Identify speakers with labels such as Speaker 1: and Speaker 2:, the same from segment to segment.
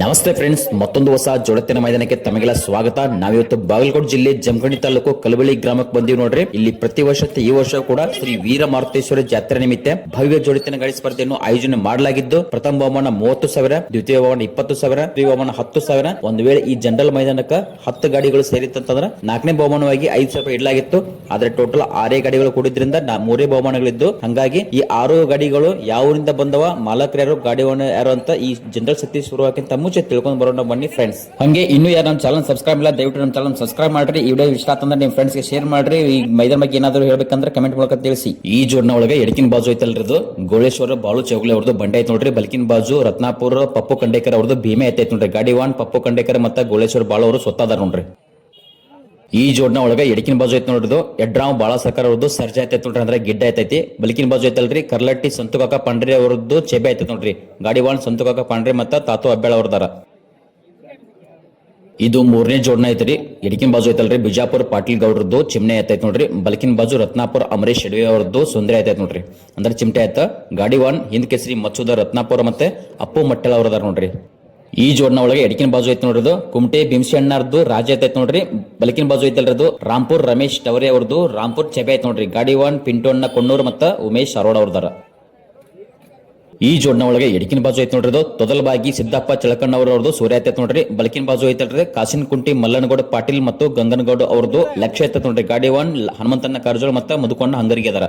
Speaker 1: ನಮಸ್ತೆ ಫ್ರೆಂಡ್ಸ್, ಮತ್ತೊಂದು ಹೊಸ ಜೋಡತ್ತಿನ ಮೈದಾನಕ್ಕೆ ತಮಗೆಲ್ಲ ಸ್ವಾಗತ. ನಾವಿವತ್ತು ಬಾಗಲಕೋಟೆ ಜಿಲ್ಲೆ ಜಮಖಂಡಿ ತಾಲೂಕು ಕಲಬಳ್ಳಿ ಗ್ರಾಮಕ್ಕೆ ಬಂದಿವಿ ನೋಡ್ರಿ. ಇಲ್ಲಿ ಪ್ರತಿ ವರ್ಷ ಈ ವರ್ಷ ಕೂಡ ಶ್ರೀ ವೀರ ಮಾರುತೇಶ್ವರ ಜಾತ್ರೆ ನಿಮಿತ್ತ ಭವ್ಯ ಜೋಡತ್ತಿನ ಗಾಡಿ ಸ್ಪರ್ಧೆಯನ್ನು ಆಯೋಜನೆ ಮಾಡಲಾಗಿದ್ದು, ಪ್ರಥಮ ಬಹುಮಾನ 30,000, ದ್ವಿತೀಯ ಬಹುಮಾನ 20,000, ತೃತೀಯ ಬಹುಮಾನ 10,000. ಒಂದು ವೇಳೆ ಈ ಜನರಲ್ ಮೈದಾನಕ್ಕೆ 10 ಗಾಡಿಗಳು ಸೇರಿತ್ತಂತಂದ್ರೆ 4ನೇ ಬಹುಮಾನವಾಗಿ 5,000 ಇಡಲಾಗಿತ್ತು. ಆದ್ರೆ ಟೋಟಲ್ 6 ಗಾಡಿಗಳು ಕೂಡಿದ್ರಿಂದ 3 ಬಹುಮಾನಗಳಿದ್ದು, ಹಂಗಾಗಿ ಈ 6 ಗಾಡಿಗಳು ಯಾವೂರಿಂದ ಬಂದವ, ಮಾಲಕರು ಯಾರು, ಗಾಡಿ ಯಾರು ಅಂತ ಈ ಜನರಲ್ ಸತಿ ಶುರುವಾಕಿಂತ ಮುಂಚೆ ತಿಳ್ಕೊಂಡು ಬರೋಣ ಬನ್ನಿ ಫ್ರೆಂಡ್ಸ್. ಹಂಗೆ ಇನ್ನು ಯಾರು ನಮ್ಮ ಚಾನಲ್ ಸಬ್ಸ್ಕ್ರೈಬ್ ಇಲ್ಲ, ದಯವಿಟ್ಟು ನಮ್ಮ ಚಾನಲ್ ಸಬ್ಸ್ಕ್ರೈಬ್ ಮಾಡ್ರಿ. ಈ ವಿಡಿಯೋ ಇಷ್ಟ ಆತಂದ್ರೆ ನಿಮ್ಮ ಫ್ರೆಂಡ್ಸ್ ಗೆ ಶೇರ್ ಮಾಡ್ರಿ. ಈ ಮೈದಾನ ಬಗ್ಗೆ ಏನಾದ್ರು ಹೇಳ್ಬೇಕಂದ್ರೆ ಕಮೆಂಟ್ ಮೂಲಕ ತಿಳಿಸಿ. ಈ ಜೋಡ್ನ ಒಳಗೆ ಎಡಕಿನ ಬಾಜು ಐತಲ್ರದು ಗೋಳೇಶ್ವರ ಬಾಳು ಚೌಗಲೆ ಅವ್ರದ್ದು ಬಂಡೆ ಐತ್ ನೋಡ್ರಿ. ಬಲ್ಕಿನ ಬಾಜು ರತ್ನಾಪುರ ಪಪ್ಪು ಕಂಡೇಕರ್ ಅವ್ರದ್ದು ಭೀಮೆ ಐತೈತ್ ನೋಡ್ರಿ. ಗಾಡಿ ವಾನ್ ಪಪ್ಪು ಕಂಡೇಕರ್ ಮತ್ತೆ ಗೋಳೇಶ್ವರ ಬಾಳು ಅವರು ಸ್ವತ್ತಾದಾರ ನೋಡ್ರಿ. ಈ ಜೋಡ್ನ ಒಳಗೆ ಎಡಕಿನ ಬಾಜು ಐತ್ ನೋಡ್ರಿ ಎಡ್ರಾವ್ ಬಾಳ ಸರ್ಕಾರ ಅವ್ರದ್ದು ಸರ್ಜಾ ಐತೈತ್ ನೋಡ್ರಿ, ಅಂದ್ರೆ ಗಿಡ್ಡ ಐತೈತಿ. ಬಲ್ಕಿನ ಬಾಜು ಐತಲ್ರಿ ಕರ್ಲಟ್ಟಿ ಸಂತುಕಾಕ ಪಾಂಡ್ರೆ ಅವ್ರದ್ದು ಚೆಬೆ ಐತೈತ್ ನೋಡ್ರಿ. ಗಾಡಿ ವಾನ್ ಸಂತುಕಾಕ ಪಾಂಡ್ರೆ ಮತ್ತ ತಾತು ಅಬ್ಬೇಳ ಅವ್ರದಾರ. ಇದು 3ನೇ ಜೋಡ್ನ ಐತ್ರಿ. ಎಡಕಿನ ಬಾಜು ಐತಲ್ರಿ ಬಿಜಾಪುರ ಪಾಟೀಲ್ ಗೌಡ್ರದ್ದು ಚಿಮ್ನೆ ಐತೈತ್ ನೋಡ್ರಿ. ಬಲ್ಕಿನ ಬಾಜು ರತ್ನಾಪುರ ಅಮರೇಶ್ ಶೆಡ್ವೆ ಅವ್ರದ್ದು ಸುಂದರ ಐತೈತ್ ನೋಡ್ರಿ, ಅಂದ್ರೆ ಚಿಮಟೆ ಆಯ್ತ. ಗಾಡಿ ವಾನ್ ಹಿಂದ್ ಕೇಸರಿ ಮಚ್ಚುದ ರತ್ನಾಪುರ ಮತ್ತೆ ಅಪ್ಪು ಮಟ್ಟೆಳ ಅವ್ರದಾರ ನೋಡ್ರಿ. ಈ ಜೋಡ್ನ ಒಳಗೆ ಎಡಕಿನ ಬಾಜು ಐತ್ ನೋಡ್ರಿ ಕುಮಟೆ ಬಿಂಸಿ ಅಣ್ಣಾರ್ದು ರಾಜ ಐತೈತ್ ನೋಡ್ರಿ. ಬಲಕಿನ ಬಾಜು ಐತಲ್ರದು ರಾಂಪುರ್ ರಮೇಶ್ ಟವರೆ ಅವ್ರದ್ದು ರಾಂಪುರ್ ಚೆಬೆ ಐತ್ ನೋಡ್ರಿ. ಗಾಡಿ ವಾನ್ ಪಿಂಟು ಅಣ್ಣ ಕೊಣ್ಣೂರ್ ಮತ್ತ ಉಮೇಶ್ ಅರೋಡ್ ಅವ್ರದಾರ. ಈ ಜೋಡ್ನ ಒಳಗೆ ಎಡಕಿನ ಬಾಜು ಐತ್ ನೋಡ್ರಿ ತೊದಲಬಾಗಿ ಸಿದ್ದಪ್ಪ ಚಳಕಣ್ಣ ಅವ್ರದ್ದು ಸೂರ್ಯ ಐತೈತ್ ನೋಡ್ರಿ. ಬಲಕಿನ ಬಾಜು ಐತಲ್ರಿ ಕಾಸಿನ್ ಕುಂಟಿ ಮಲ್ಲನಗೌಡ ಪಾಟೀಲ್ ಮತ್ತು ಗಂಗನಗೌಡ ಅವ್ರದ್ದು ಲಕ್ಷ್ಯ ಐತೈತ್ ನೋಡ್ರಿ. ಗಾಡಿ ವಾನ್ ಹನುಮಂತಣ್ಣ ಕಾರಜೋಳ ಮತ್ತ ಮಧುಕೊಂಡ ಹಂಗರಿಗೆ ಅದಾರ.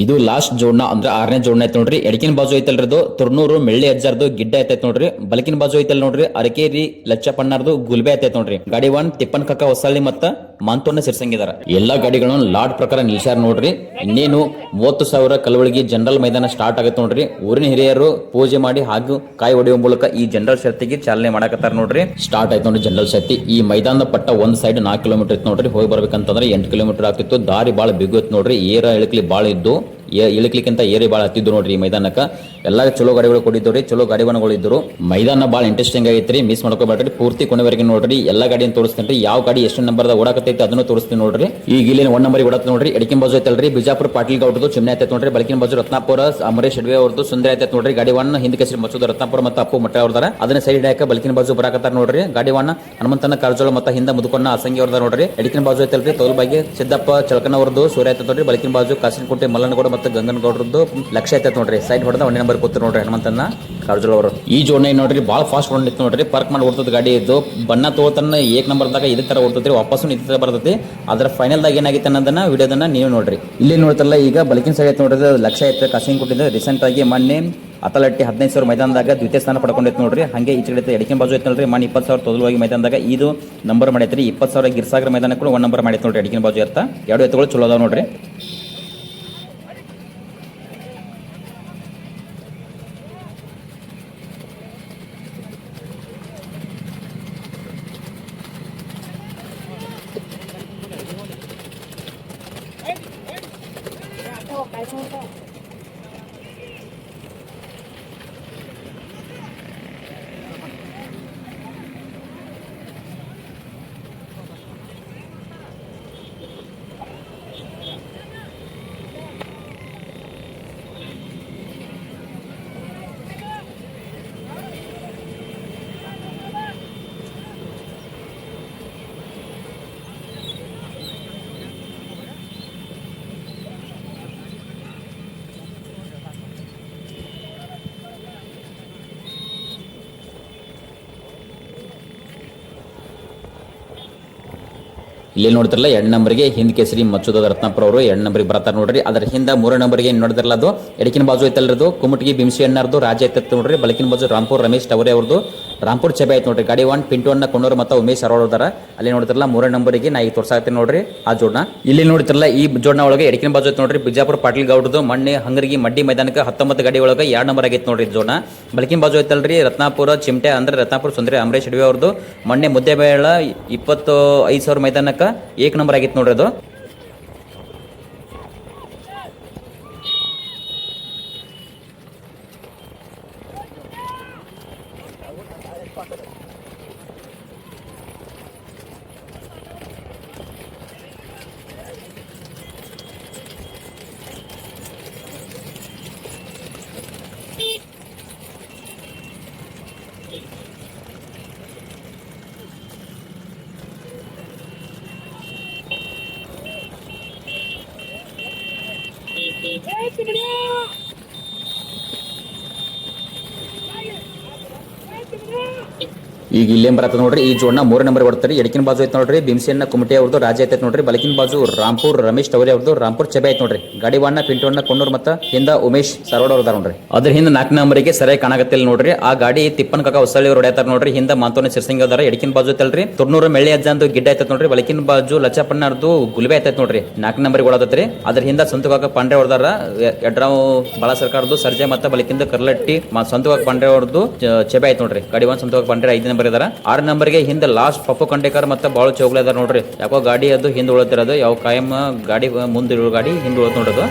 Speaker 1: ಇದು ಲಾಸ್ಟ್ ಜೋಡ್ನ ಅಂದ್ರೆ 6ನೇ ಜೋಡ್ನ ಐತ್ ನೋಡ್ರಿ. ಎಡಕಿನ ಬಾಜು ಐತಲ್ರದು ತುರ್ನೂರು ಮೆಳ್ಳಿ ಅಜ್ಜಾರ್ದು ಗಿಡ್ಡ ಐತೈತ್ ನೋಡ್ರಿ. ಬಲಕಿನ ಬಾಜು ಐತಲ್ ನೋಡ್ರಿ ಅರಕೇರಿ ಲಚ್ಚಪ್ಪಣ್ಣಾರ್ದು ಗುಲ್ಬೆ ಐತೈತ್ ನೋಡ್ರಿ. ಗಾಡಿ ವಾನ್ ತಿಪ್ಪನ್ ಕಕ್ಕ ಹೊಸಳ್ಳಿ ಮತ್ತ ಮಾಂತೋನ ಸಿರ್ಸಂಗಿದಾರ. ಎಲ್ಲಾ ಗಾಡಿಗಳನ್ನು ಲಾಡ್ ಪ್ರಕಾರ ನಿಲ್ಸಾರ ನೋಡ್ರಿ. ಇನ್ನೇನು 30,000 ಕಲವಳಗಿ ಜನರಲ್ ಮೈದಾನ ಸ್ಟಾರ್ಟ್ ಆಗತ್ತೆ ನೋಡ್ರಿ. ಊರಿನ ಹಿರಿಯರು ಪೂಜೆ ಮಾಡಿ ಹಾಗೂ ಕಾಯಿ ಹೊಡೆಯುವ ಮೂಲಕ ಈ ಜನರಲ್ ಶರ್ತಿಗೆ ಚಾಲನೆ ಮಾಡಕತ್ತಾರ ನೋಡ್ರಿ. ಸ್ಟಾರ್ಟ್ ಆಯ್ತು ನೋಡ್ರಿ ಜನರಲ್ ಶರ್ತಿ. ಈ ಮೈದಾನದ ಪಟ್ಟ ಒಂದ್ ಸೈಡ್ 4 ಕಿಲೋಮೀಟರ್ ಇತ್ತು ನೋಡ್ರಿ. ಹೋಗಿ ಬರ್ಬೇಕಂತಂದ್ರೆ 8 ಕಿಲೋಮೀಟರ್ ಆಗ್ತಿತ್ತು. ದಾರಿ ಬಾಳ ಬಿಗು ಇತ್ತು ನೋಡ್ರಿ. ಏರ ಇಳಕ್ಲಿ ಬಾಳ ಇದ್ದು, ಇಳಿಕ್ಲಿಕ್ಕಿಂತ ಏರಿ ಬಾಳ ಹತ್ತಿದ್ದು ನೋಡ್ರಿ. ಈ ಮೈದಾನಕ್ಕ ಎಲ್ಲಾ ಚಲೋ ಗಾಡಿಗಳು ಕೊಟ್ಟಿದ್ದವ್ರಿ, ಚಲೋ ಗಾಡಿಗಳು ಇದ್ರು. ಮೈದಾನ ಬಾಳ ಇಂಟ್ರೆಸ್ಟಿಂಗ್ ಆಗೈತ್ರಿ, ಮಿಸ್ ಮಾಡ್ಕೋಬೇಡ್ರಿ. ಪೂರ್ತಿ ಕೊನೆವರೆಗೆ ನೋಡ್ರಿ. ಎಲ್ಲಾ ಗಾಡಿಯನ್ನು ತೋರಿಸ್ತೇನೆ. ಯಾವ ಗಾಡಿ ಎಷ್ಟು ನಂಬರ್ ಓಡಾಕತೈತಿ ಅದನ್ನು ತೋರಿಸ್ತೀನಿ ನೋಡ್ರಿ. ಈಗ ಇಲ್ಲಿ 1 ನಂಬರ್ ಓಡಾತ ನೋಡ್ರಿ. ಎಡಕಿನ ಬಾಜು ಐತಲ್ರಿ ಬಿಜಾಪುರ ಪಾಟೀಲ್ ಗೌಡ್ರದ್ದು ಚಿಮ್ನೆ ಐತೈತ್ ನೋಡ್ರಿ. ಬಲಕಿನ ಬಾಜು ರತ್ನಾಪುರ ಅಮರೇಶ್ ಶೆಡ್ವೆ ಅವ್ರದ್ದು ಸುಂದರ ಐತೈತ್ ನೋಡ್ರಿ. ಗಾಡಿ ವಾನ್ ಹಿಂದ್ ಕೇಸರಿ ಮಚ್ಚುದ ರತ್ನಾಪುರ ಮತ್ತು ಅಪ್ಪು ಮಟ್ಟ ಅವ್ರದಾರ. ಅದನ್ನ ಸೈಡ್ ಹಾಕ ಬಲಕಿನ ಬಾಜು ಬರಾಕತ್ತಾರ ನೋಡ್ರಿ. ಗಾಡಿ ವಾನ್ ಹನುಮಂತನ ಕಾರಜೋಳ ಮತ್ತ ಹಿಂದ ಮುದುಕೊಂಡ ಅಸಂಗಿ ಅವ್ರದಾರ ನೋಡ್ರಿ. ಎಡಕಿನ ಬಾಜು ಐತಲ್ರಿ ತೊಲಬಾಗಿ ಸಿದ್ದಪ್ಪ ಚಳಕಣ್ಣ ಅವ್ರದ್ದು ಸೂರ್ಯ ಐತೈತ್ ನೋಡ್ರಿ. ಬಲಕಿನ ಬಾಜು ಕಾಸಿನ ಕುಂಟೆ ಮಲ್ಲನಗೌಡ ಮತ್ತು ಗಂಗನಗೌಡ್ರದ್ದು ಲಕ್ಷ್ಯ ಐತೈತ್ ನೋಡ್ರಿ. ಸೈಡ್ ಹೊಡೆದ 1 ನಂಬರ್ ಕೂತು ನೋಡ್ರಿ ಹನುಮಂತನ ಕಾರಜೋಳ ಅವರು. ಈ ಜೋಡ್ನ ನೋಡ್ರಿ ಬಾಳ ಫಾಸ್ಟ್ ಹೊಂದಿತ್ತು ನೋಡ್ರಿ. ಪಾರ್ಕ್ ಮಾಡಿ ಓಡ್ತದ ಗಾಡಿ ಇದ್ದು. ಬಣ್ಣ ತಗೋತನ 1 ನಂಬರ್ದಾಗ ಇದೇ ತರ ಓಡ್ತೈತ್ರಿ, ವಾಪಸ್ಸು ಇದೇ ತರ ಬರ್ತೈತಿ. ಅದ್ರ ಫೈನಲ್ ದಾಗ ಏನಾಗಿತ್ತು ಅನ್ನೋದನ್ನ ವಿಡಿಯೋದನ್ನ ನೀವು ನೋಡ್ರಿ. ಇಲ್ಲಿ ನೋಡ್ತಾರಲ್ಲ ಈಗ ಬಲಕಿನ ಸೈಡ್ ನೋಡ್ರಿ ಲಕ್ಷ್ಯ ಐತೆ ಕಾಸಿನ ಕುಂಟಿಂದ ರೀಸೆಂಟ್ ಆಗಿ ಮೊನ್ನೆ ಅತಲಟ್ಟಿ 15,000 ಮೈದಾನದಾಗ ದ್ವಿತೀಯ ಸ್ಥಾನ ಪಡ್ಕೊಂಡೈತೆ ನೋಡ್ರಿ. ಹಂಗೆ ಈ ಕಡೆ ಎಡಕಿನ ಬಾಜು ಐತೆ ನೋಡ್ರಿ ಮಣ್ಣು 20,000 ತೊದಲವಾಗಿ ಮೈದಾನದಾಗ ಇದು ನಂಬರ್ ಮಾಡೈತ್ರಿ. 20,000 ಗಿರ್ಸಾಗರ ಮೈದಾನ ಕೂಡ 1 ನಂಬರ್ ಮಾಡೈತೆ ನೋಡ್ರಿ. ಎಡಕಿನ ಬಾಜು ಇರ್ತಾ 2 ಎತ್ತುಗಳು ಚಲೋ ಅದಾವ ನೋಡ್ರಿ. ಇಲ್ಲಿ ನೋಡ್ತಿರಲ್ಲ 2 ನಂಬರ್ಗೆ ಹಿಂದ್ ಕೇಸರಿ ಮಚ್ಚುದ ರತ್ನಾಪುರ ಅವರು 2 ನಂಬರ್ಗೆ ಬರ್ತಾರೆ ನೋಡ್ರಿ. ಅದ್ರ ಹಿಂದ 3 ನಂಬರ್ಗೆ ನೋಡಿದ್ರಲ್ಲ ಅದು ಎಡಕಿನ ಬಾಜು ಐತಲ್ರದು ಕುಮಟಿಗೆ ಬಿಂಸಿ ಅಣ್ಣಾರ್ದು ರಾಜ ಐತತ್ ನೋಡ್ರಿ. ಬಲಕಿನ ಬಾಜು ರಾಂಪುರ್ ರಮೇಶ್ ಟವರೆ ಅವ್ರದ್ದು ರಾಂಪುರ್ ಚೆಬೆ ಐತ್ ನೋಡ್ರಿ. ಗಾಡಿ ವಾನ್ ಪಿಂಟು ಅಣ್ಣ ಕೊಣ್ಣೂರು ಮತ್ತು ಉಮೇಶ್ ಅರೋಡ್ ಅದಾರ. ಅಲ್ಲಿ ನೋಡ್ತಿರಲ್ಲ 3 ನಂಬರ್ಗೆ ನಾ ಈಗ ತೋರ್ಸಾಕತ್ತೀನಿ ನೋಡ್ರಿ ಆ ಜೋಡ್ನ. ಇಲ್ಲಿ ನೋಡ್ತಿರಲ್ಲ ಈ ಜೋಡ್ನ ಒಳಗೆ ಎಡಕಿನ ಬಾಜು ಐತ್ ನೋಡ್ರಿ ಬಿಜಾಪುರ ಪಾಟೀಲ್ ಗೌಡ್ರದ್ದು ಮಣ್ಣೆ ಹಂಗರಿಗೆ ಮಡ್ಡಿ ಮೈದಾನಕ್ಕೆ 19 ಗಾಡಿ ಒಳಗೆ 2 ನಂಬರ್ ಆಗೈತೆ ನೋಡ್ರಿ ಜೋಡ್ನ. ಬಲಕಿನ ಬಾಜು ಐತಲ್ರಿ ರತ್ನಾಪುರ ಚಿಮಟೆ ಅಂದ್ರೆ ರತ್ನಾಪುರ ಸುಂದರ ಅಮರೇಶ್ ಶೆಡ್ವೆ ಅವ್ರದ್ದು ಮಣ್ಣೆ ಮುದ್ದೆಬೇಳ 25,000 ಮೈದಾನಕ್ಕೆ 1 ನಂಬರ್ ಆಗೈತೆ ನೋಡ್ರಿ ಅದು. ಈಗ ಇಲ್ಲೇನ್ ಬರತ್ತ ನೋಡ್ರಿ, ಈ ಜೋಡ್ನ 3 ನಂಬರ್ ಬರ್ತಾರೆ. ಎಡಕಿನ ಬಾಜು ಐತ್ ನೋಡ್ರಿ ಭೀಮಸೇನ ಕುಮಟಿ ಅವ್ರದ್ದು ರಾಜ ಐತೆ ನೋಡ್ರಿ. ಬಲಕಿನ ಬಾಜು ರಾಂಪುರ್ ರಮೇಶ್ ಟವರಿ ಅವ್ರದ್ದು ರಾಂಪುರ್ ಚೆಬೆ ಐತ್ ನೋಡ್ರಿ. ಗಾಡಿ ವಾಣ ಪಿಂಟೋಣ್ಣ ಕೊಂಡೂರ್ ಮತ್ತ ಹಿಂದ ಉಮೇಶ್ ಸರವಡ ಅವ್ರದಾರ ನೋಡ್ರಿ. ಅದ್ರ ಹಿಂದ 4 ನಂಬರ್ಗೆ ಸರಿಯಾಗಿ ಕಾಣಕತ್ತಿಲ್ಲ ನೋಡ್ರಿ. ಆ ಗಾಡಿ ತಿಪ್ಪನ್ ಕಾಕ ಹೊಸಳ್ಳಿ ಅವ್ರು ಹೊಡ್ಯಾತಾರ ನೋಡ್ರಿ. ಹಿಂದ ಮಾಂತೋನ ಸಿರ್ಸಂಗಿ ಅದಾರ. ಎಡಕಿನ ಬಾಜು ಐತಲ್ರಿ ತುರ್ನೂರು ಮೆಳ್ಳಿ ಅಜ್ಜಂದು ಗಿಡ್ಡ ಐತತ್ ನೋಡ್ರಿ. ಬಲಕಿನ ಬಾಜು ಲಚ್ಚಪ್ಪಣ್ಣರ್ದು ಗುಲ್ಬೆ ಐತತ್ ನೋಡ್ರಿ. 4 ನಂಬರ್ಗೆ ಓಡಾತತ್ರಿ. ಅದ್ರ ಹಿಂದ ಸಂತು ಕಾಕ ಪಾಂಡ್ರೆ ಹೊಡ್ದಾರ. ಎಡ್ರಾವ್ ಬಾಳ ಸರ್ಕಾರದ್ದು ಸರ್ಜೆ ಮತ್ತ ಬಲಕಿಂದ ಕರ್ಲಟ್ಟಿ ಸಂತು ಕಾಕ ಪಾಂಡ್ರೆ ಅವ್ರದ್ದು ಚೆಬೆ ಐತ್ ನೋಡ್ರಿ. ಗಾಡಿ ಒಂದ್ ಸಂತು ಕಾಕ ಪಾಂಡ್ರೆ 5 ನಂಬರ್ ಇದಾರ. 6 ನಂಬರ್ಗೆ ಹಿಂದೆ ಲಾಸ್ಟ್ ಪಪ್ಪು ಕಂಡೇಕರ್ ಮತ್ತೆ ಬಾಳು ಚೌಗ್ಲ ಅದಾರ ನೋಡ್ರಿ. ಯಾಕೋ ಗಾಡಿ ಅದು ಹಿಂದೆ ಉಳತಿರೋದು, ಯಾವ ಕಾಯಂ ಗಾಡಿ ಮುಂದಿರೋ ಗಾಡಿ ಹಿಂದೆ ಉಳತ್ ನೋಡೋದು.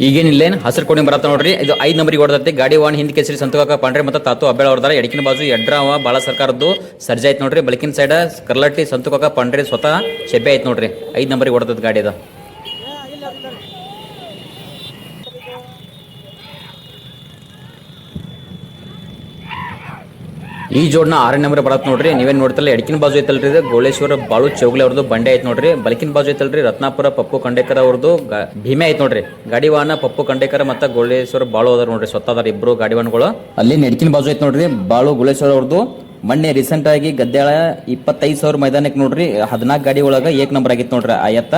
Speaker 1: ಈಗೇನಿಲ್ಲೇನು ಹಸಿರು ಕೋಣಿ ಬರತ್ತ ನೋಡ್ರಿ. ಇದು 5 ನಂಬರ್ಗೆ ಹೊಡೆದತ್ತೆ. ಗಾಡಿ ವಾಣ್ ಹಿಂದ್ ಕೇಸರಿ ಸಂತೋಕ ಪಾಂಡ್ರೆ ಮತ್ತು ತಾತು ಅಬ್ಬೇಳ ಹೊರದಾರ. ಎಡಕಿನ ಬಾಜು ಎಡ್ರಾವ ಬಾಳ ಸರ್ಕಾರದ್ದು ಸರ್ಜೆ ಐತ್ ನೋಡ್ರಿ. ಬಲಕಿನ ಸೈಡ್ ಕರ್ಲಟ್ಟಿ ಸಂತೋಕ ಪಾಂಡ್ರೆ ಸ್ವತಃ ಚೆಬ್ಬೆ ಐತ್ ನೋಡ್ರಿ. 5 ನಂಬರ್ಗೆ ಹೊಡೆದದ ಗಾಡಿ ಅದ. ಈ ಜೋಡ್ನ 6 ನಂಬರ್ ಬರತ್ ನೋಡ್ರಿ. ನೀವೇನ್ ನೋಡ್ತಲ್ಲ, ಎಡಕಿನ ಬಾಜು ಐತಲ್ರಿ ಇದು ಗೋಳೇಶ್ವರ ಬಾಳು ಚೌಗ್ಲೆ ಅವ್ರದ್ದು ಬಂಡೆ ಐತ್ ನೋಡ್ರಿ. ಬಲಕಿನ ಬಾಜು ಐತಲ್ರಿ ರತ್ನಾಪುರ ಪಪ್ಪು ಕಂಡೇಕರ್ ಅವ್ರದ್ದು ಭೀಮೆ ಐತ್ ನೋಡ್ರಿ. ಗಾಡಿ ವಾಹನ ಪಪ್ಪು ಕಂಡೇಕರ್ ಮತ್ತು ಗೋಳೇಶ್ವರ ಬಾಳು ಅದಾರ ನೋಡ್ರಿ. ಸ್ವತಃ ಅದಾರ ಇಬ್ರು ಗಾಡಿ ವಾಹನಗಳು. ಅಲ್ಲಿ ಎಡಕಿನ ಬಾಜು ಐತ್ ನೋಡ್ರಿ ಬಾಳು ಗೋಳೇಶ್ವರ ಅವ್ರದ್ದು. ಮೊನ್ನೆ ರೀಸೆಂಟ್ ಆಗಿ ಗದ್ದಾಳ 25,000 ಮೈದಾನಕ್ಕೆ ನೋಡ್ರಿ 14 ಗಾಡಿ ಒಳಗ 1 ನಂಬರ್ ಆಗಿತ್ತು ನೋಡ್ರಿ ಆಯತ್ತ.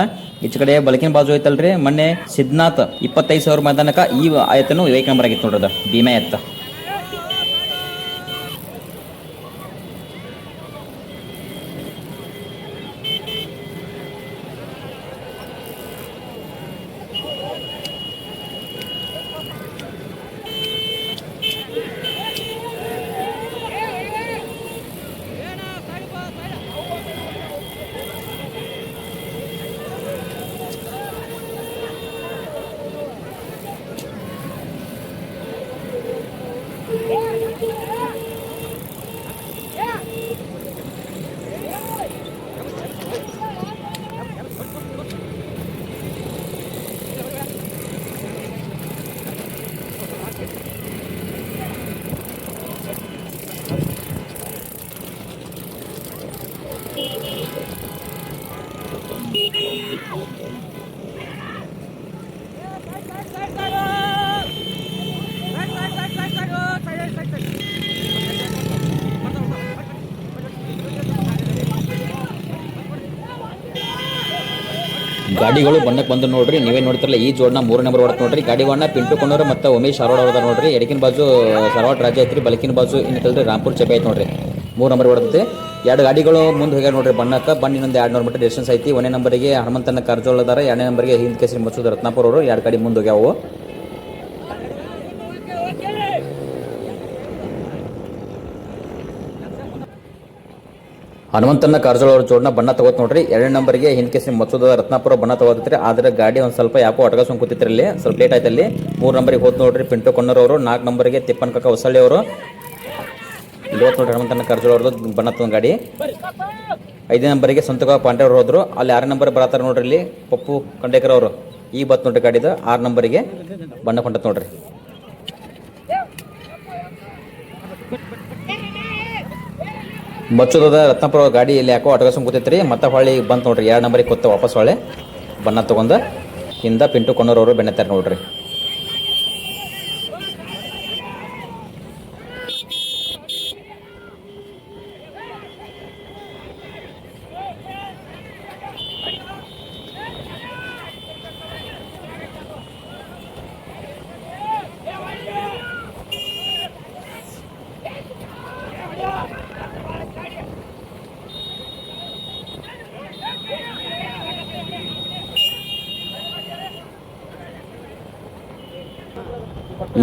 Speaker 1: ಈಚ ಕಡೆ ಬಲಕಿನ ಬಾಜು ಐತಲ್ರಿ ಮೊನ್ನೆ ಸಿದ್ನಾಥ್ 25,000 ಮೈದಾನಕ್ಕ ಈ ಆಯತ್ತನು 1 ನಂಬರ್ ಆಗಿತ್ತು ನೋಡ್ರಿ. ಅದ ಭೀಮೆ ಎತ್ತ. ಗಾಡಿಗಳು ಬಣ್ಣಕ್ಕೆ ಬಂದು ನೋಡ್ರಿ. ನೀವೇ ನೋಡ್ತಿರಲ್ಲ, ಈ ಜೋಡ್ನ 3 ನಂಬರ್ ಹೊಡತ್ ನೋಡ್ರಿ. ಗಾಡಿ ವಾಣ ಪಿಂಟು ಕೊಂಡವ್ರು ಮತ್ತು ಉಮೇಶ್ ಸರವಾಡ ಅವ್ರದ ನೋಡ್ರಿ. ಎಡಕಿನ ಬಾಜು ಸರವಾಡ ರಾಜ ಐತ್ರಿ. ಬಲಕಿನ ಬಾಜು ಇನ್ನಿತ್ತಲ್ರಿ ರಾಂಪುರ್ ಚೆಬೆ ಐತ್ ನೋಡ್ರಿ. 3 ನಂಬರ್ ಹೊಡೆದೈತಿ. 2 ಗಾಡಿಗಳು ಮುಂದೆ ಹೋಗ್ಯಾರ ನೋಡ್ರಿ ಬಣ್ಣಕ್ಕೆ. ಬಣ್ಣ ಇನ್ನೊಂದು 200 ಮೀಟರ್ ಡಿಸ್ಟೆನ್ಸ್ ಐತಿ. 1ನೇ ನಂಬರ್ಗೆ ಹನುಮಂತನ ಕಾರ್ಜೋಳ ಅದಾರ. 2ನೇ ನಂಬರ್ಗೆ ಹಿಂದ್ ಕೇಸರಿ ಮಸೂದ್ ರತ್ನಾಪುರ ಅವರು. 2 ಗಾಡಿ ಮುಂದೆ ಹೋಗ್ಯಾವು. ಹನುಮಂತನ ಕಾರ್ಜೋಳ ಅವ್ರ ಜೋಡ್ನ ಬಣ್ಣ ತಗೋತ್ ನೋಡ್ರಿ. 2ನೇ ನಂಬರ್ಗೆ ಹಿಂದ್ ಕೇಸರಿ ಮಸೂದ ರತ್ನಾಪುರ ಬಣ್ಣ ತಗೋತಿದ್ರಿ. ಆದ್ರೆ ಗಾಡಿ ಒಂದು ಸ್ವಲ್ಪ ಯಾಕೋ ಅಟಗಾಸಂಗ್ ಕೂತಿತ್ರಿ, ಇಲ್ಲಿ ಸ್ವಲ್ಪ ಲೇಟ್ ಆಯ್ತು. ಅಲ್ಲಿ 3 ನಂಬರ್ಗೆ ಹೋದ್ ನೋಡ್ರಿ ಪಿಂಟು ಕೊಂಡರ್ ಅವರು. 4 ನಂಬರ್ಗೆ ತಿಪ್ಪನ್ ಕಾಕ ಹೊಸಳ್ಳಿ ಅವರು. ಇಲ್ಲಿ ಹೋತ್ ನೋಡ್ರಿ ಹನುಮಂತನ ಕಾರ್ಜೋಳ ಅವ್ರದ್ದು ಬಣ್ಣ ತಗೊಂಡ್ ಗಾಡಿ. 5ನೇ ನಂಬರ್ಗೆ ಸಂತಕ ಪಾಂಡೆ ಅವ್ರು ಹೋದ್ರು. ಅಲ್ಲಿ 6 ನಂಬರ್ ಬರತ್ತಾರ ನೋಡ್ರಿ. ಇಲ್ಲಿ ಪಪ್ಪು ಕಂಡೇಕರ್ ಅವರು ಈ ಬತ್ ನೋಡ್ರಿ ಗಾಡಿದ 6 ನಂಬರ್ಗೆ ಬಣ್ಣ ಕೊಂಡತ್ ನೋಡ್ರಿ. ಮಚ್ಚುದ ರತ್ನಾಪುರ ಗಾಡಿ ಇಲ್ಲಿ ಯಾಕೋ ಅಟಗಾಸಂಗ್ ಕೂತೈತ್ರಿ. ಮತ್ತೆ ಹೊಳ್ಳಿ ಬಂತು ನೋಡ್ರಿ 2 ನಂಬರಿಗೆ ಕೊತ್ತ ವಾಪಸ್ ಹೊಳೆ ಬಣ್ಣ ತಗೊಂಡ ಹಿಂದ ಪಿಂಟು ಕೊಂಡೋರವರು ಬೆಣ್ಣೆತ್ತಾರೆ ನೋಡ್ರಿ.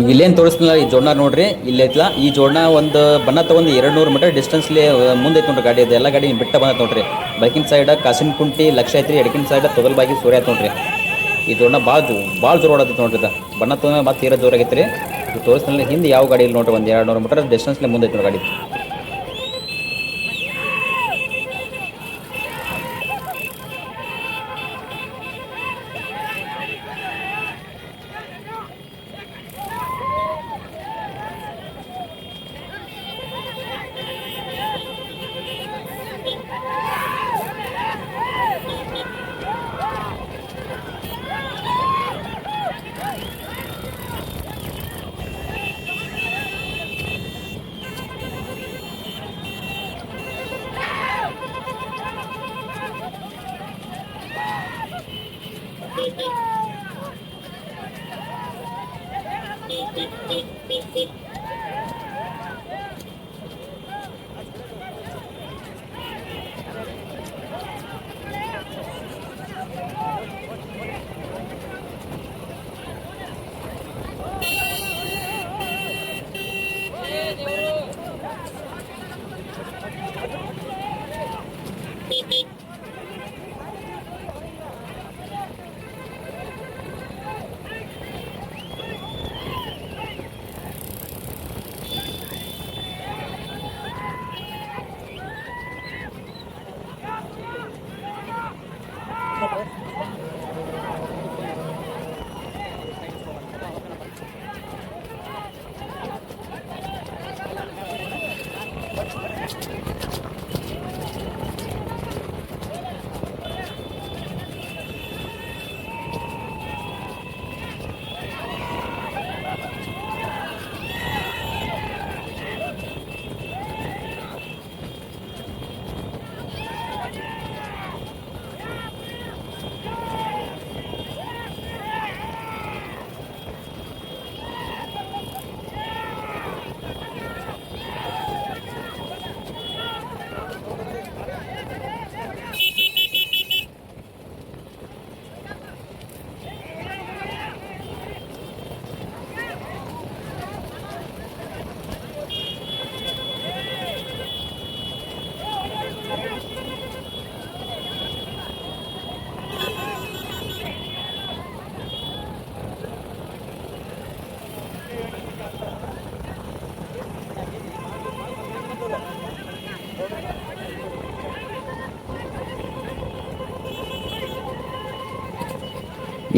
Speaker 1: ಈಗ ಇಲ್ಲೇನು ತೋರಿಸ್ತಿಲ್ಲ ಈ ಜೋಡ್ನ ನೋಡ್ರಿ ಇಲ್ಲಿ ಐತ್ಲ ಈ ಜೋಡ್ನ ಒಂದು ಬಣ್ಣ ತಗೊಂಡು 200 ಮೀಟರ್ ಡಿಸ್ಟೆನ್ಸ್ಲಿ ಮುಂದೆ ಐತೆ ನೋಡ್ರಿ ಗಾಡಿ. ಅದು ಎಲ್ಲ ಗಾಡಿ ಬಿಟ್ಟ ಬಂದ ನೋಡ್ರಿ. ಬೈಕಿನ ಸೈಡ್ ಕಾಸಿನ ಕುಂಟಿ ಲಕ್ಷ ಐತ್ರಿ, ಎಡಕಿನ ಸೈಡ್ ತೊಗಲ್ಬಾಗಿ ಸೂರ್ಯ ಆಯ್ತು ನೋಡ್ರಿ. ಈ ಜೋಡ್ನ ಭಾಳ ಜೋರು ಓಡಾತೈತೆ ನೋಡ್ರಿ. ಇದು ಬಣ್ಣ ತೊಗೊಂಡು ಮತ್ತೆ ತೀರಾ ಜೋರಾಗೈತೆ ರೀ. ಇದು ತೋರಿಸ್ತಿಲ್ಲ ಹಿಂದೆ ಯಾವ ಗಾಡಿ ಇಲ್ಲ ನೋಡ್ರಿ. ಒಂದು 200 ಮೀಟರ್ ಡಿಸ್ಟೆನ್ಸ್ಲಿ ಮುಂದೆ ಐತೆ ನೋಡ್ರಿ ಗಾಡಿ.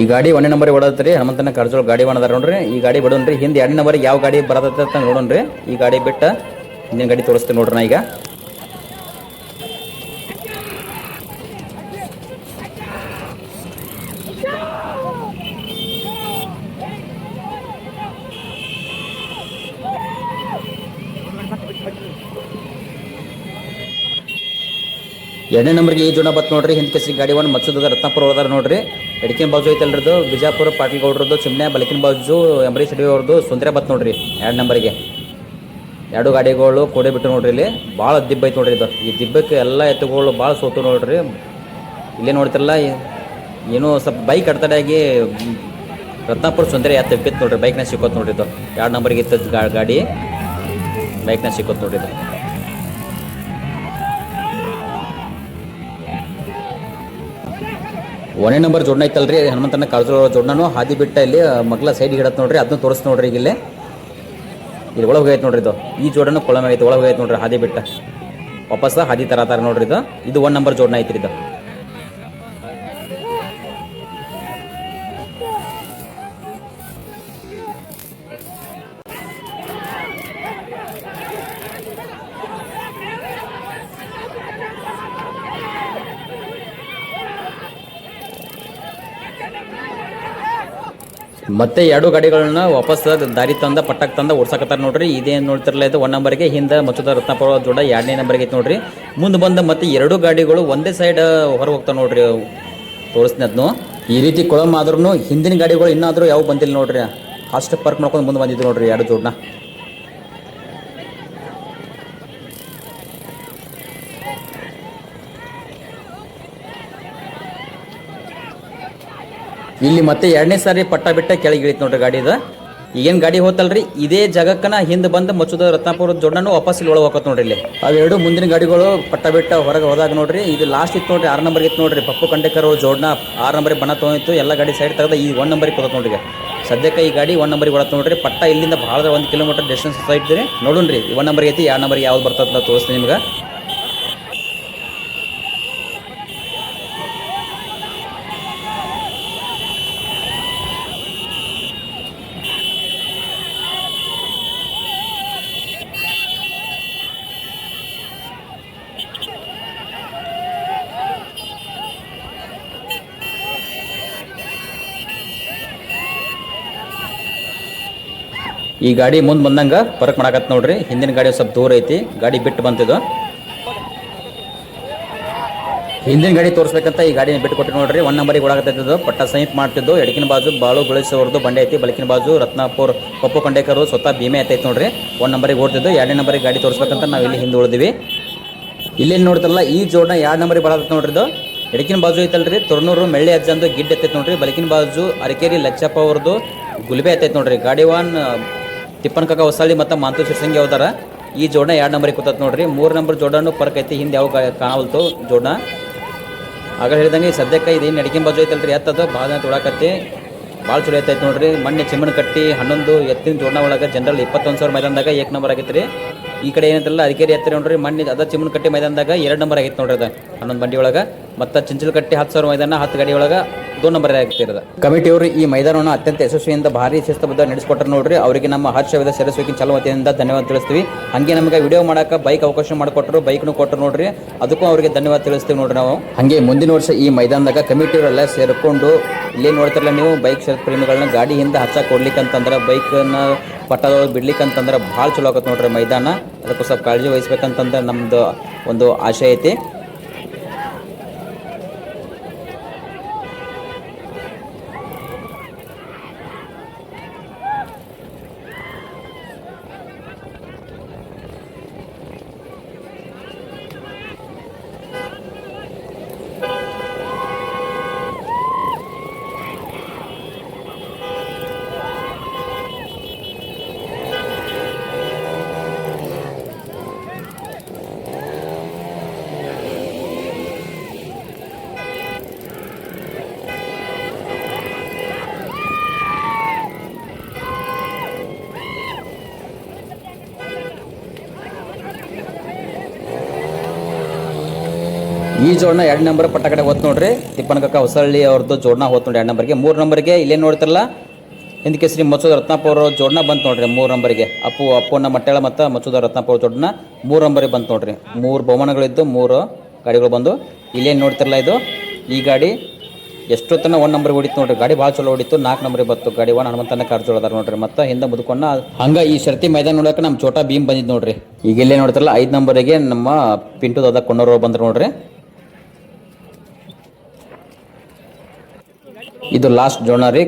Speaker 1: ಈ ಗಾಡಿ 1ನೇ ನಂಬರಿಗೆ ಓಡತ್ರಿ. ಹನುಮಂತನ ಕಾರಜೋಳ ಗಾಡಿ ಅದಾರ ನೋಡ್ರಿ. ಈ ಗಾಡಿ ಬಿಡೋನ್ರಿ. ಹಿಂದೆ 2ನೇ ನಂಬರಿಗೆ ಯಾವ ಗಾಡಿ ಬರತೈತೆ ಅಂತ ನೋಡೋಣ್ರಿ. ಈ ಗಾಡಿ ಬಿಟ್ಟು ಹಿಂದಿನ ಗಾಡಿ ತೋರಿಸ್ತೀನಿ ನೋಡ್ರಿ ನಾ ಈಗ. ಎರಡನೇ ನಂಬರ್ಗೆ ಈ ಜೋಡ ಬತ್ ನೋಡ್ರಿ. ಹಿಂದ್ ಕೆಸಿ ಗಾಡಿ ಒಂದು ಮತ್ಸದ ರತ್ನಾಪುರ ಹೋದಾರ ನೋಡ್ರಿ. ಎಡಕಿನ ಬಾಜು ಐತಲ್ರದು ಬಿಜಾಪುರ ಪಾಟೀಲ್ ಗೌಡ್ರದ್ದು, ಚಿಮ್ನೆ ಬಲಕಿನ ಬಾಜು ಅಂಬರೀಶ್ ಅಡವಿ ಅವ್ರದ್ದು ಸುಂದ್ರ ಬತ್ ನೋಡ್ರಿ 2 ನಂಬರ್ಗೆ. 2 ಗಾಡಿಗಳು ಕೋಡೆ ಬಿಟ್ಟು ನೋಡ್ರಿ. ಇಲ್ಲಿ ಭಾಳ ದಿಬ್ಬ ಐತೆ ನೋಡ್ರಿ. ಇದು ಈ ದಿಬ್ಬಕ್ಕೆ ಎಲ್ಲ ಎತ್ತುಗಳು ಭಾಳ ಸೋತು ನೋಡ್ರಿ. ಇಲ್ಲೇ ನೋಡ್ತಿರಲ್ಲ ಏನೋ ಸ್ವಲ್ಪ ಬೈಕ್ ಅಡ್ತಡೆಯಾಗಿ ರತ್ನಾಪುರ ಸುಂದರ ಎತ್ತ ಬಿತ್ತು ನೋಡ್ರಿ. ಬೈಕ್ನ ಸಿಕ್ಕೋತ್ ನೋಡ್ರಿ. ಇದು 2 ನಂಬರ್ಗೆ ಇತ್ತದ ಗಾಡಿ ಬೈಕ್ನ ಸಿಕ್ಕೋತ್ ನೋಡ್ರಿ. ಇದು 1ನೇ ನಂಬರ್ ಜೋಡ್ನ ಐತಲ್ರಿ. ಹನುಮಂತನ ಕಾರಜೋಳ ಜೋಡ್ನೂ ಹಾದಿ ಬಿಟ್ಟ ಇಲ್ಲಿ ಮಗ್ಲ ಸೈಡ್ ಹಿಡತ್ ನೋಡ್ರಿ. ಅದನ್ನ ತೋರಿಸ್ ನೋಡ್ರಿ. ಈಗ ಇಲ್ಲಿ ಒಳಗೆ ಹೋಗೈತೆ ನೋಡ್ರಿ. ಇದು ಈ ಜೋಡನು ಕೊಳಮ ಐತೆ ಒಳಗೆ ಹೋಗೈತೆ ನೋಡ್ರಿ. ಹಾದಿ ಬಿಟ್ಟ ವಾಪಸ್ ಹಾದಿ ತರತಾರ ನೋಡ್ರಿ. ಇದು 1 ನಂಬರ್ ಜೋಡ್ನ ಐತ್ರಿ. ಇದು ಮತ್ತೆ 2 ಗಾಡಿಗಳನ್ನ ವಾಪಸ್ ದಾರಿ ತಂದ ಪಟ್ಟಕ್ಕೆ ತಂದ ಓಡ್ಸಕತ್ತಾರ ನೋಡ್ರಿ. ಇದೇನು ನೋಡ್ತಿರಲ್ಲ ಇದು 1 ನಂಬರ್ಗೆ ಹಿಂದೆ ಮಚ್ಚದ ರತ್ನಾಪುರ ಜೋಡ 2ನೇ ನಂಬರ್ಗೆ ಐತೆ ನೋಡ್ರಿ. ಮುಂದೆ ಬಂದ ಮತ್ತೆ 2 ಗಾಡಿಗಳು ಒಂದೇ ಸೈಡ್ ಹೊರಗೆ ಹೋಗ್ತಾವೆ ನೋಡ್ರಿ. ತೋರಿಸ್ತೀನಿ ಅದನ್ನು. ಈ ರೀತಿ ಕೊಳಮ್ ಆದ್ರೂ ಹಿಂದಿನ ಗಾಡಿಗಳು ಇನ್ನಾದರೂ ಯಾವ ಬಂದಿಲ್ಲ ನೋಡ್ರಿ. ಅಷ್ಟು ಪಾರ್ಕ್ ಮಾಡ್ಕೊಂಡು ಮುಂದೆ ಬಂದಿದ್ದು ನೋಡ್ರಿ 2 ಜೋಡ್ನ. ಇಲ್ಲಿ ಮತ್ತೆ 2ನೇ ಸಾರಿ ಪಟ್ಟ ಬಿಟ್ಟ ಕೆಳಗೆ ಇಳಿತು ನೋಡ್ರಿ ಗಾಡಿ. ಇದು ಈಗೇನು ಗಾಡಿ ಹೋತಲ್ರಿ ಇದೇ ಜಾಗಕ್ಕನ ಹಿಂದೆ ಬಂದು ಮಚ್ಚುದ ರತ್ನಾಪುರ ಜೋಡನು ವಾಪಸ್ ಇಲ್ಲಿ ಒಳಗೆ ಹೋಗತ್ ನೋಡ್ರಿ ಇಲ್ಲಿ ಅವೆರಡು ಮುಂದಿನ ಗಾಡಿಗಳು ಪಟ್ಟ ಬಿಟ್ಟ ಹೊರಗೆ ಹೋದಾಗ ನೋಡ್ರಿ ಇದು ಲಾಸ್ಟ್ ಇತ್ತು ನೋಡ್ರಿ 6 ನಂಬರ್ ಇತ್ತು ನೋಡ್ರಿ ಪಪ್ಪು ಕಂಡೇಕರ್ ಜೋಡನ 6 ನಂಬರ್ ಬಣ್ಣ ತೊಗೊಂಡಿತ್ತು ಎಲ್ಲ ಗಾಡಿ ಸೈಡ್ ತೆಗೆದ ಈ 1 ನಂಬರಿಗೆ ಕೊಡತ್ ನೋಡ್ರಿ ಸದ್ಯಕ್ಕೆ ಈ ಗಾಡಿ 1 ನಂಬರಿಗೆ ಕೊಡತ್ ನೋಡ್ರಿ ಪಟ್ಟ ಇಲ್ಲಿಂದ ಭಾಳ 1 ಕಿಲೋಮೀಟರ್ ಡಿಸ್ಟೆನ್ಸ್ ಸೈಡ್ ಇದ್ರಿ ನೋಡ್ರಿ 1 ನಂಬರ್ ಐತಿ 2 ನಂಬರ್ಗೆ ಯಾವ್ದು ಬರ್ತದೆ ಅಂತ ತೋರಿಸ್ತೀನಿ ನಿಮ್ಗೆ ಈ ಗಾಡಿ ಮುಂದೆ ಬಂದಂಗೆ ಪರಕ್ ಮಾಡಕತ್ ನೋಡ್ರಿ ಹಿಂದಿನ ಗಾಡಿ ಸ್ವಲ್ಪ ದೂರ ಐತಿ ಗಾಡಿ ಬಿಟ್ಟು ಬಂತಿದ್ದು ಹಿಂದಿನ ಗಾಡಿ ತೋರಿಸ್ಬೇಕಂತ ಈ ಗಾಡಿನ ಬಿಟ್ಟು ಕೊಟ್ಟು ನೋಡ್ರಿ 1 ನಂಬರಿಗೆ ಒಳಗತ್ತಿದ್ದು ಪಟ್ಟ ಸಮೀಪ ಮಾಡ್ತಿದ್ದು ಎಡಕಿನ ಬಾಜು ಬಾಳು ಗುಳಿಸೋರ್ದು ಬಂಡೆ ಐತಿ ಬಲಕಿನ ಬಾಜು ರತ್ನಾಪುರ್ ಪಪ್ಪು ಕಂಡೇಕರು ಸ್ವತಃ ಭೀಮೆ ಐತೈತಿ ನೋಡ್ರಿ 1 ನಂಬರಿಗೆ ಓಡ್ತಿದ್ದು 2 ನಂಬರಿಗೆ ಗಾಡಿ ತೋರಿಸ್ಬೇಕಂತ ನಾವು ಇಲ್ಲಿ ಹಿಂದೆ ಉಳಿದಿವಿ ಇಲ್ಲಿ ನೋಡ್ತಾರಲ್ಲ ಈ ಜೋಡನ 2 ನಂಬರಿಗೆ ಬರತ್ತ ನೋಡ್ರಿ ಇದು ಎಡಕಿನ ಬಾಜು ಐತಲ್ರಿ ತುರ್ನೂರು ಮೆಳ್ಳಿ ಅಜ್ಜಂದು ಗಿಡ್ ಐತೈತಿ ನೋಡ್ರಿ ಬಲಕಿನ ಬಾಜು ಅರಕೇರಿ ಲಕ್ಷಪ್ಪ ಅವ್ರದ್ದು ಗುಲ್ಬೆ ಐತೈತಿ ನೋಡ್ರಿ ಗಾಡಿ 1 ತಿಪ್ಪನ್ ಕಾಕ ಹೊಸಳ್ಳಿ ಮತ್ತು ಮಾಂತು ಶಿರ್ಸಂಗಿ ಅವತಾರ ಈ ಜೋಡನ 2 ನಂಬರಿಗೆ ಕೂತತ್ ನೋಡ್ರಿ 3 ನಂಬರ್ ಜೋಡನು ಪರ್ಕ್ ಐತಿ ಹಿಂದೆ ಯಾವ ಕಾಣವಲ್ತು ಜೋಡನ ಆಗ ಹೇಳಿದಂಗೆ ಸದ್ಯಕ್ಕೆ ಇದೇನು ಎಡಕಿನ ಬಾಜು ಐತಲ್ರಿ ಎತ್ತದು ಭಾಳ ಜನ ತೊಳಕತ್ತಿ ಭಾಳ ಚಲೋ ಐತೈತಿ ನೋಡ್ರಿ ಮೊನ್ನೆ ಚಿಮ್ಮನ ಕಟ್ಟಿ 11 ಎತ್ತಿನ ಜೋಡನ ಒಳಗೆ ಜನರಲ್ 21,000 ಮೈದಾನದಾಗ 1 ನಂಬರ್ ಆಗೈತೆ ರೀ ಈ ಕಡೆ ಏನಂತಲ್ಲ ಅರಿಕೇರಿ ಎತ್ತರಿ ನೋಡ್ರಿ ಮೊನ್ನೆ ಅದ ಚಿಮ್ಮನ ಕಟ್ಟಿ ಮೈದಾನದಾಗ 2 ನಂಬರ್ ಆಗೈತೆ ನೋಡ್ರಿ ಅದು 11 ಬಂಡಿ ಒಳಗೆ ಮತ್ತು ಚಿಂಚಲ ಕಟ್ಟಿ 10,000 ಮೈದಾನ 10 ಗಾಡಿ ಒಳಗೆ 2 ನಂಬರ್ ಆಗ್ತಿರೋದು ಕಮಿಟಿಯವರು ಈ ಮೈದಾನವನ್ನು ಅತ್ಯಂತ ಯಶಸ್ವಿಯಿಂದ ಭಾರಿ ಶಿಸ್ತಬದ್ಧ ನಡೆಸಿಕೊಟ್ಟರು ನೋಡ್ರಿ ಅವರಿಗೆ ನಮ್ಮ ಹರ್ಷವಿದ ಸರಸ್ವತಿ ಚಲೋ ವತಿಯಿಂದ ಧನ್ಯವಾದ ತಿಳಿಸ್ತೀವಿ ಹಾಗೆ ನಮಗೆ ವಿಡಿಯೋ ಮಾಡಕ್ಕೆ ಬೈಕ್ ಅವಕಾಶ ಮಾಡಿಕೊಟ್ಟರು ಬೈಕ್ನು ಕೊಟ್ಟರು ನೋಡ್ರಿ ಅದಕ್ಕೂ ಅವರಿಗೆ ಧನ್ಯವಾದ ತಿಳಿಸ್ತೀವಿ ನೋಡ್ರಿ ನಾವು ಹಾಗೆ ಮುಂದಿನ ವರ್ಷ ಈ ಮೈದಾನದಾಗ ಕಮಿಟಿಯವರೆಲ್ಲ ಸೇರಿಕೊಂಡು ಇಲ್ಲೇ ನೋಡ್ತಿರಲ್ಲ ನೀವು ಬೈಕ್ ಪ್ರೇಮಿಗಳನ್ನ ಗಾಡಿ ಹಿಂದೆ ಹಚ್ಚಕ್ಕೆ ಕೊಡ್ಲಿಕ್ಕಂತಂದ್ರೆ ಬೈಕನ್ನ ಪಟ್ಟದೊಳಗೆ ಬಿಡ್ಲಿಕ್ಕಂತಂದ್ರೆ ಭಾಳ ಚಲೋ ಆಗತ್ತೆ ನೋಡ್ರಿ ಮೈದಾನ ಅದಕ್ಕೂ ಸ್ವಲ್ಪ ಕಾಳಜಿ ವಹಿಸ್ಬೇಕಂತಂದ್ರೆ ನಮ್ಮದು ಒಂದು ಆಶೆ ಐತಿ ಈ ಜೋಡನ 2 ನಂಬರ್ ಪಟ್ಟ ಕಡೆ ಹೋತ್ ನೋಡ್ರಿ ತಿಪ್ಪನ ಕಾಕ ಹೊಸಳ್ಳಿ ಅವ್ರದ್ದು ಜೋಡನ ಹೋತ್ ನೋಡಿ 2 ನಂಬರ್ಗೆ 3 ನಂಬರ್ಗೆ ಇಲ್ಲೇ ನೋಡ್ತಿರಲ್ಲ ಹಿಂದಕ್ಕೆ ಶ್ರೀ ಮಚ್ಚುದ ರತ್ನಾಪುರ ಜೋಡನ ಬಂತು ನೋಡ್ರಿ 3 ನಂಬರ್ಗೆ ಅಪ್ಪನ ಮಟ್ಟೆಳ ಮತ್ತು ಮಚ್ಚುದ ರತ್ನಾಪುರ ಜೋಡನ 3 ನಂಬರಿಗೆ ಬಂತು ನೋಡ್ರಿ 3 ಬಹುಮಾನಗಳಿದ್ದು 3 ಗಾಡಿಗಳು ಬಂದು ಇಲ್ಲೇನು ನೋಡ್ತಿರಲ್ಲ ಇದು ಈ ಗಾಡಿ ಎಷ್ಟೊತ್ತನ 1 ನಂಬರ್ಗೆ ಹೊಡಿತು ನೋಡ್ರಿ ಗಾಡಿ ಭಾಳ ಚಲೋ ಹೊಡಿತು 4 ನಂಬರ್ಗೆ ಬತ್ತು ಗಾಡಿ 1 ಹನುಮಂತನ ಕಾರ್ ಜೋಳದಾರ ನೋಡ್ರಿ ಮತ್ತು ಹಿಂದೆ ಮುದ್ಕೊಂಡ ಹಂಗೆ ಈ ಶರ್ತಿ ಮೈದಾನ ನೋಡಕ್ಕೆ ನಮ್ಮ ಚೋಟಾ ಭೀಮ್ ಬಂದಿದ್ದು ನೋಡ್ರಿ ಈಗ ಇಲ್ಲೇ ನೋಡ್ತಿರಲ್ಲ 5 ನಂಬರಿಗೆ ನಮ್ಮ ಪಿಂಟು ದಾದ ಕೊಂಡೋರು ಬಂದ್ರು ನೋಡ್ರಿ ಇದು ಲಾಸ್ಟ್ ಜೋಡನ ರೀ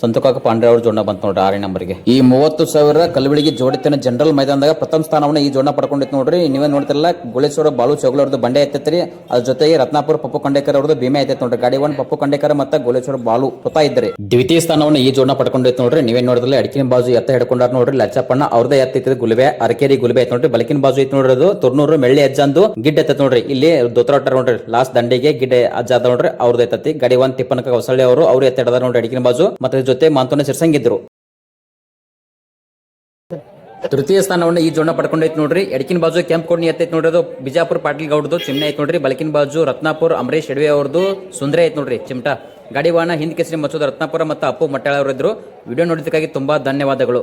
Speaker 1: ಸಂತೋಕಾಕ ಪಾಂಡ್ರೆ ಅವ್ರ ಜೋಡನ ಬಂತು ನೋಡ್ರಿ 6 ನಂಬರ್ಗೆ ಈ 30,000 ಕಲಬೆಳಗಿ ಜೋಡಿತನ ಜನರಲ್ ಮೈದಾನದಾಗ ಪ್ರಥಮ ಸ್ಥಾನವನ್ನು ಈ ಜೋಡನ ಪಡ್ಕೊಂಡಿತ್ತು ನೋಡ್ರಿ ನೀವೇ ನೋಡ್ತಿರಲ್ಲ ಗುಳೇಶ್ವರ ಬಾಳು ಚೌಗಲ ಅವ್ರದ್ದು ಬಂಡೆ ಐತೈತ್ರಿ ಅದ್ರ ಜೊತೆಗೆ ರತ್ನಾಪುರ ಪಪ್ಪು ಕಂಡೇಕರ್ ಅವ್ರದ್ದು ಭೀಮೆ ಐತೈತೆ ನೋಡ್ರಿ ಗಾಡಿ 1 ಪಪ್ಪು ಕಂಡೇಕರ್ ಮತ್ತು ಗುಳೇಶ್ವರ ಬಾಳು ಪುತಾ ಇದ್ರಿ ದ್ವಿತೀಯ ಸ್ಥಾನವನ್ನು ಈ ಜೋಡನ ಪಡ್ಕೊಂಡಿತ್ತು ನೋಡ್ರಿ ನೀವೇ ನೋಡಿದ್ರಲ್ಲ ಅಡಕಿನ ಬಾಜು ಎತ್ತ ಹಿಡ್ಕೊಂಡಾರ ನೋಡ್ರಿ ಲಚ್ಚಪ್ಪಣ್ಣ ಅವ್ರದೇ ಎತ್ತೈತಿ ಗುಲ್ಬೆ ಅರಕೇರಿ ಗುಲ್ಬೆ ಐತೆ ನೋಡ್ರಿ ಬಲಕಿನ ಬಾಜು ಐತಿ ನೋಡ್ರಿ ಅದು ತುರ್ನೂರು ಮೆಳ್ಳಿ ಅಜ್ಜಂದು ಗಿಡ್ ಐತೈತೆ ನೋಡ್ರಿ ಇಲ್ಲಿ ದೋತರಾಟ ನೋಡ್ರಿ ಲಾಸ್ಟ್ ದಂಡಿಗೆ ಗಿಡ್ ಅಜ್ಜ ಅದ ನೋಡ್ರಿ ಅವ್ರದ್ದು ಐತೈತಿ ಗಾಡಿ 1 ತಿಪ್ಪನಕ ಹೊಸಳ್ಳಿ ಅವ್ರು ಎತ್ತ ಹಿಡದಾರ ನೋಡ್ರಿ ಅಡಕಿನ ಬಾಜು ಮತ್ತೆ ಜೊತೆ ಮಾಂತೋನ ಸಿರ್ಸಂಗಿದ್ರು ತೃತೀಯ ಸ್ಥಾನವನ್ನು ಈ ಜೋಡನ ಪಡ್ಕೊಂಡೈತಿ ನೋಡ್ರಿ ಎಡಕಿನ ಬಾಜು ಕೆಂಪ್ ಕೋಡ್ನಿ ಎತ್ತೈತಿ ನೋಡ್ರಿ ಅದು ಬಿಜಾಪುರ ಪಾಟೀಲ್ ಗೌಡ್ದು ಚಿಮ್ನೆ ಐತಿ ನೋಡ್ರಿ ಬಲಕಿನ ಬಾಜು ರತ್ನಾಪುರ ಅಮರೇಶ್ ಎಡವೆ ಅವ್ರದ್ದು ಸುಂದ್ರೆ ಐತಿ ನೋಡ್ರಿ ಚಿಮ್ಟಾ ಗಾಡಿ ವಾಹನ ಹಿಂದ್ ಕೇಸರಿ ಮಚ್ಚುದ ರತ್ನಾಪುರ ಮತ್ತು ಅಪ್ಪು ಮಟ್ಟಾಳ ಅವರು ಇದ್ರು ವಿಡಿಯೋ ನೋಡಿದಕ್ಕಾಗಿ ತುಂಬಾ ಧನ್ಯವಾದಗಳು.